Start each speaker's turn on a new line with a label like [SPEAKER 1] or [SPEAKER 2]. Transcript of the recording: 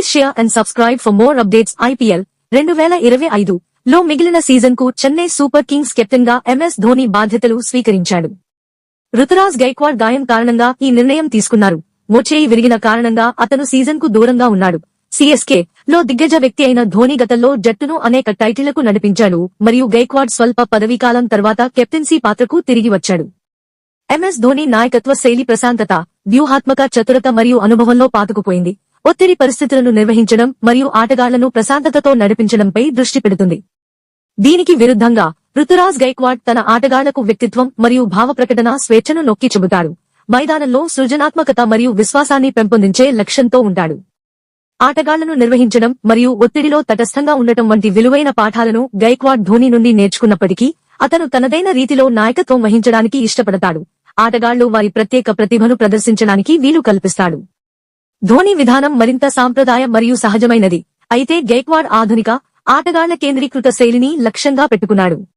[SPEAKER 1] Please share and subscribe for more updates. IPL 2025 లో మిగిలిన season కు చెన్నై సూపర్ కింగ్స్ కెప్టెన్ గా MS ధోని బాధ్యతలు స్వీకరించాడు. రుతురాజ్ గైక్వాడ్ గాయం కారణంగా ఈ నిర్ణయం తీసుకున్నారు. మోచేయి విరిగిన కారణంగా అతను సీజన్ కు దూరంగా ఉన్నాడు. CSK లో దిగ్గజ వ్యక్తి అయిన ధోని గతంలో జట్టును అనేక టైటిళ్లకు నడిపించాడు మరియు గైక్వాడ్ స్వల్ప పదవీకాలం తర్వాత కెప్టెన్సీ పాత్రకు తిరిగి వచ్చాడు. MS ధోని నాయకత్వ శైలి ప్రశాంతత, వ్యూహాత్మక చతురత మరియు అనుభవంలో పాతుకుపోయింది. ఒత్తిడి పరిస్థితులను నిర్వహించడం మరియు ఆటగాళ్లను ప్రశాంతతతో నడిపించడంపై దృష్టి పెడుతుంది. దీనికి విరుద్ధంగా రుతురాజ్ గైక్వాడ్ తన ఆటగాళ్లకు వ్యక్తిత్వం మరియు భావప్రకటన స్వేచ్ఛను నొక్కి చెబుతాడు. మైదానంలో సృజనాత్మకత మరియు విశ్వాసాన్ని పెంపొందించే లక్ష్యంతో ఉంటాడు. ఆటగాళ్లను నిర్వహించడం మరియు ఒత్తిడిలో తటస్థంగా ఉండటం వంటి విలువైన పాఠాలను గైక్వాడ్ ధోని నుండి నేర్చుకున్నప్పటికీ అతను తనదైన రీతిలో నాయకత్వం వహించడానికి ఇష్టపడతాడు. ఆటగాళ్లు వారి ప్రత్యేక ప్రతిభను ప్రదర్శించడానికి వీలు కల్పిస్తాడు. ధోని విధానం మరింత సాంప్రదాయ మరియు సహజమైనది, అయితే గైక్వాడ్ ఆధునిక, ఆటగాళ్ల కేంద్రీకృత శైలిని లక్ష్యంగా పెట్టుకున్నాడు.